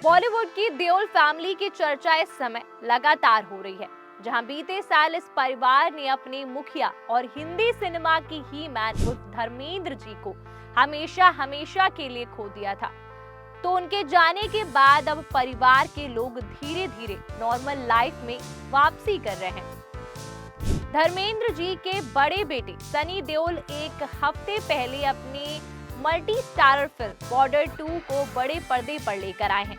बॉलीवुड की देओल फैमिली की चर्चा इस समय लगातार हो रही है, जहां बीते साल इस परिवार ने अपने मुखिया और हिंदी सिनेमा की ही मैन उर्फ धर्मेंद्र जी को हमेशा हमेशा के लिए खो दिया था। तो उनके जाने के बाद अब परिवार के लोग धीरे धीरे नॉर्मल लाइफ में वापसी कर रहे हैं। धर्मेंद्र जी के बड़े बेटे सनी देओल एक हफ्ते पहले अपनी मल्टी स्टारर फिल्म बॉर्डर 2 को बड़े पर्दे पर लेकर आए हैं।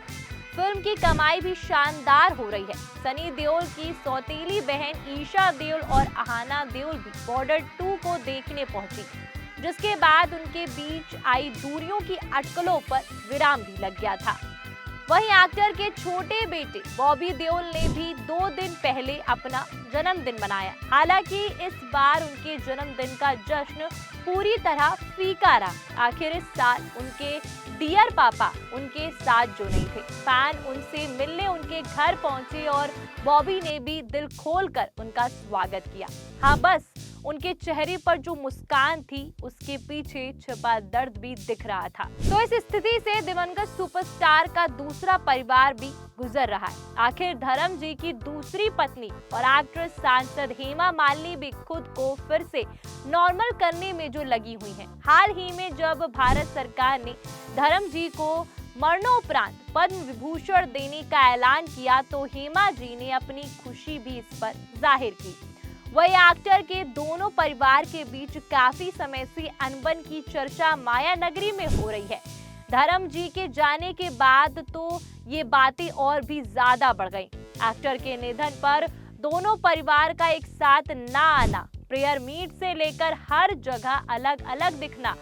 फिल्म की कमाई भी शानदार हो रही है। सनी देओल की सौतेली बहन ईशा देओल और अहाना देओल भी बॉर्डर 2 को देखने पहुंची, जिसके बाद उनके बीच आई दूरियों की अटकलों पर विराम भी लग गया था। वहीं एक्टर के छोटे बेटे बॉबी देओल ने भी 2 दिन पहले अपना जन्मदिन मनाया। हालांकि इस बार उनके जन्मदिन का जश्न पूरी तरह फीका रहा। आखिर इस साल उनके डियर पापा उनके साथ जो नहीं थे। फैन उनसे मिलने उनके घर पहुंचे और बॉबी ने भी दिल खोलकर उनका स्वागत किया। हाँ, बस उनके चेहरे पर जो मुस्कान थी उसके पीछे छिपा दर्द भी दिख रहा था। तो इस स्थिति से दिवंगत सुपरस्टार का दूसरा परिवार भी गुजर रहा है। आखिर धर्म जी की दूसरी पत्नी और एक्ट्रेस सांसद हेमा मालिनी भी खुद को फिर से नॉर्मल करने में जो लगी हुई हैं। हाल ही में जब भारत सरकार ने धर्म जी को मरणोपरांत पद्म विभूषण देने का ऐलान किया तो हेमा जी ने अपनी खुशी भी इस पर जाहिर की। वही एक्टर के दोनों परिवार के बीच काफी समय से अनबन की चर्चा माया नगरी में हो रही है। धर्म जी के जाने के बाद तो ये बातें और भी ज्यादा बढ़ गईं। एक्टर के निधन पर दोनों परिवार का एक साथ ना आना, प्रेयर मीट से लेकर हर जगह अलग अलग दिखना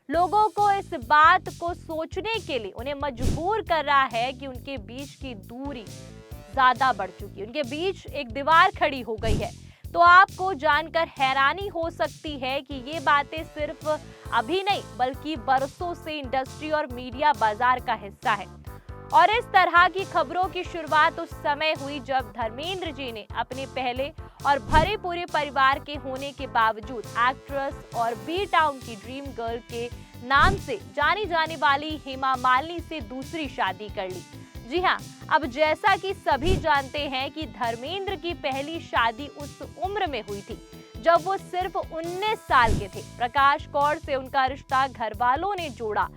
लोगों को इस बात को सोचने के लिए उन्हें मजबूर कर रहा है कि उनके बीच की दूरी ज्यादा बढ़ चुकी है। उनके बीच एक दीवार खड़ी हो गई है। तो आपको जानकर हैरानी हो सकती है कि ये बातें सिर्फ अभी नहीं बल्कि बरसों से इंडस्ट्री और मीडिया बाजार का हिस्सा है। और इस तरह की खबरों की शुरुआत उस समय हुई जब धर्मेंद्र जी ने अपने पहले और भरे पूरे परिवार के होने के बावजूद एक्ट्रेस और बी टाउन की ड्रीम गर्ल के नाम से जानी जाने वाली हेमा मालिनी से दूसरी शादी कर ली। जी हाँ, अब जैसा कि सभी जानते हैं कि धर्मेंद्र की पहली शादी उस उम्र में हुई थी जब वो सिर्फ 19 साल के थे। प्रकाश कौर से उनका रिश्ता घर वालों ने जोड़ा,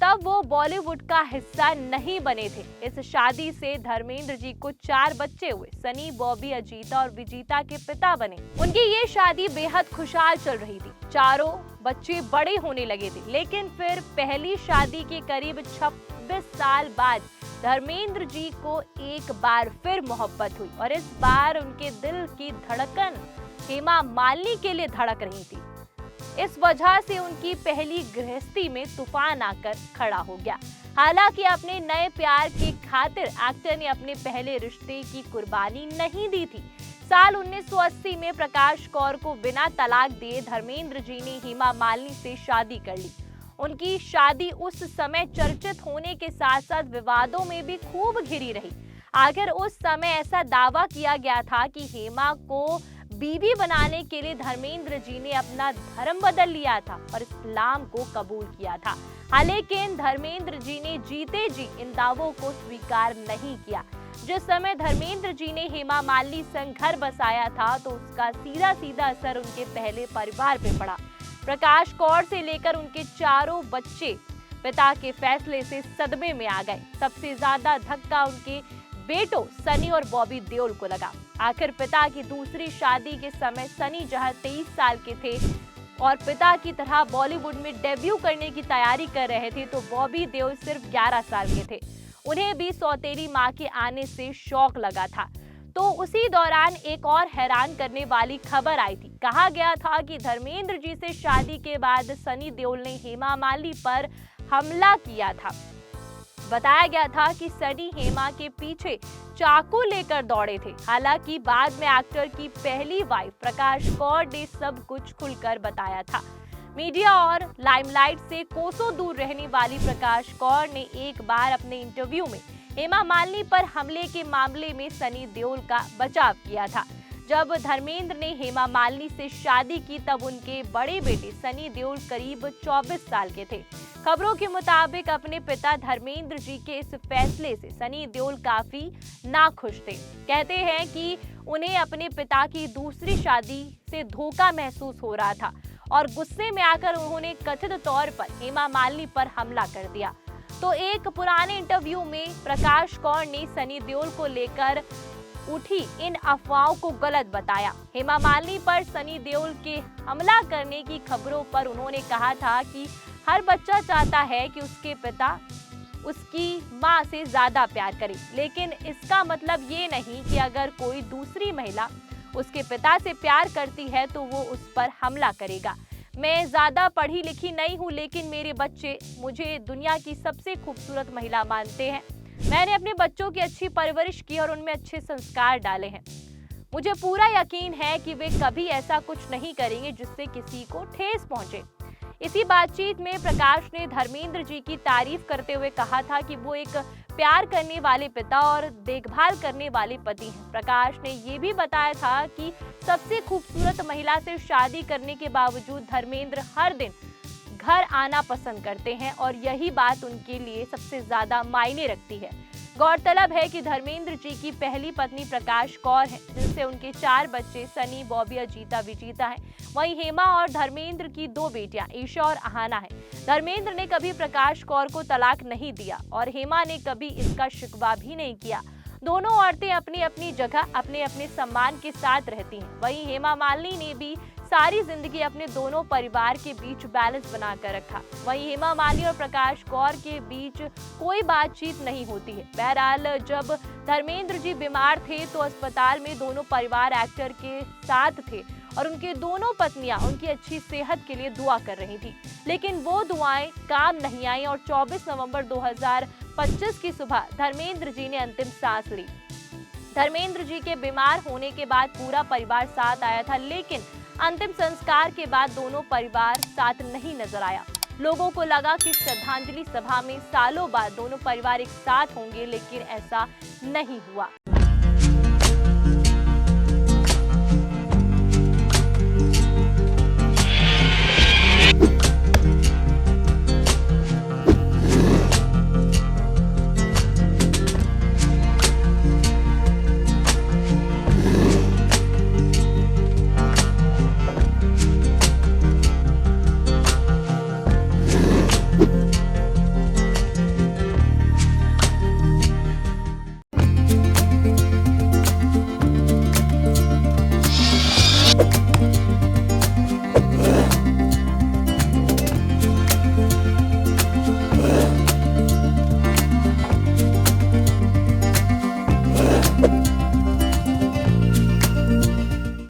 तब वो बॉलीवुड का हिस्सा नहीं बने थे। इस शादी से धर्मेंद्र जी को 4 बच्चे हुए। सनी, बॉबी, अजीता और विजीता के पिता बने। उनकी ये शादी बेहद खुशहाल चल रही थी। चारों बच्चे बड़े होने लगे थे। लेकिन फिर पहली शादी के करीब 26 साल बाद धर्मेंद्र जी को एक बार फिर मोहब्बत हुई और इस बार उनके दिल की धड़कन हेमा मालिनी के लिए धड़क रही थी। इस वजह से उनकी पहली गृहस्थी में तूफान आकर खड़ा हो गया। हालांकि अपने नए प्यार की खातिर एक्टर ने अपने पहले रिश्ते की कुर्बानी नहीं दी थी। साल 1980 में प्रकाश कौर को बिना तलाक दिए धर्मेंद्र जी ने हेमा मालिनी से शादी कर ली। उनकी शादी उस समय चर्चित होने के साथ साथ विवादों में भी खूब घिरी रही। आखिर उस समय ऐसा दावा किया गया था कि हेमा को बीवी बनाने के लिए धर्मेंद्र जी ने अपना धर्म बदल लिया था और इस्लाम को कबूल किया था। लेकिन धर्मेंद्र जी ने जीते जी इन दावों को स्वीकार नहीं किया। जिस समय धर्मेंद्र जी ने हेमा मालिनी संग घर बसाया था तो उसका सीधा सीधा असर उनके पहले परिवार पे पड़ा। प्रकाश कौर से लेकर उनके चारों बच्चे पिता के फैसले से सदमे में आ गए। सबसे ज्यादा धक्का उनके बेटों सनी और बॉबी देओल को लगा। आखिर पिता की दूसरी शादी के समय सनी जहां 23 साल के थे और पिता की तरह बॉलीवुड में डेब्यू करने की तैयारी कर रहे थे, तो बॉबी देओल सिर्फ 11 साल के थे। उन्हें भी सौतेली मां के आने से शौक लगा था। तो उसी दौरान एक और हैरान करने वाली खबर आई थी। कहा गया था कि धर्मेंद्र जी से शादी के बाद सनी देओल ने हेमा मालिनी पर हमला किया था। बताया गया था कि सनी हेमा के पीछे चाकू लेकर दौड़े थे। हालांकि बाद में एक्टर की पहली वाइफ प्रकाश कौर ने सब कुछ खुलकर बताया था। मीडिया और लाइमलाइट से कोसों दूर रहने वाली प्रकाश कौर ने एक बार अपने इंटरव्यू में हेमा मालिनी पर हमले के मामले में सनी देओल का बचाव किया था। जब धर्मेंद्र ने हेमा मालिनी से शादी की तब उनके बड़े बेटे सनी देओल करीब 24 साल के थे। खबरों के मुताबिक अपने पिता धर्मेंद्र जी के इस फैसले से सनी देओल काफी नाखुश थे। कहते हैं कि उन्हें अपने पिता की दूसरी शादी से धोखा महसूस हो रहा था और गुस्से में आकर उन्होंने कथित तौर पर हेमा मालिनी पर हमला कर दिया। तो एक पुराने इंटरव्यू में प्रकाश कौर ने सनी देओल को लेकर उठी इन अफवाहों को गलत बताया। हेमा मालिनी पर सनी देओल के हमला करने की खबरों पर उन्होंने कहा था कि हर बच्चा चाहता है कि उसके पिता उसकी मां से ज्यादा प्यार करे, लेकिन इसका मतलब ये नहीं कि अगर कोई दूसरी महिला उसके पिता से प्यार करती है तो वो उस पर हमला करेगा। मैं ज्यादा पढ़ी लिखी नहीं हूँ, लेकिन मेरे बच्चे मुझे दुनिया की सबसे खूबसूरत महिला मानते हैं। मैंने अपने बच्चों की अच्छी परवरिश की और उनमें अच्छे संस्कार डाले हैं। मुझे पूरा यकीन है कि वे कभी ऐसा कुछ नहीं करेंगे जिससे किसी को ठेस पहुंचे। इसी बातचीत में प्रकाश ने धर्मेंद्र जी की तारीफ करते हुए कहा था कि वो एक प्यार करने वाले पिता और देखभाल करने वाले पति हैं। प्रकाश ने ये भी बताया था कि सबसे खूबसूरत महिला से शादी करने के बावजूद धर्मेंद्र हर दिन घर आना पसंद करते हैं और यही बात उनके लिए सबसे ज्यादा मायने रखती है। गौरतलब है कि धर्मेंद्र जी की पहली पत्नी प्रकाश कौर है, जिनसे उनके 4 बच्चे सनी, बॉबी, अजीता, विजीता हैं। वहीं हेमा और धर्मेंद्र की 2 बेटियां ईशा और अहाना है। धर्मेंद्र ने कभी प्रकाश कौर को तलाक नहीं दिया और हेमा ने कभी इसका शिकवा भी नहीं किया। दोनों औरतें अपनी अपनी जगह अपने अपने सम्मान के साथ रहती हैं। वहीं हेमा मालिनी ने भी सारी जिंदगी अपने दोनों परिवार के बीच बैलेंस बनाकर रखा। वहीं हेमा मालिनी और प्रकाश कौर के बीच कोई बातचीत नहीं होती है। बहरहाल जब धर्मेंद्र जी बीमार थे तो अस्पताल में दोनों परिवार एक्टर के साथ थे और उनके दोनों पत्नियां उनकी अच्छी सेहत के लिए दुआ कर रही थी, लेकिन वो दुआएं काम नहीं आई और 24 नवंबर 2025 की सुबह धर्मेंद्र जी ने अंतिम सांस ली। धर्मेंद्र जी के बीमार होने के बाद पूरा परिवार साथ आया था, लेकिन अंतिम संस्कार के बाद दोनों परिवार साथ नहीं नजर आया। लोगों को लगा कि श्रद्धांजलि सभा में सालों बाद दोनों परिवार एक साथ होंगे, लेकिन ऐसा नहीं हुआ।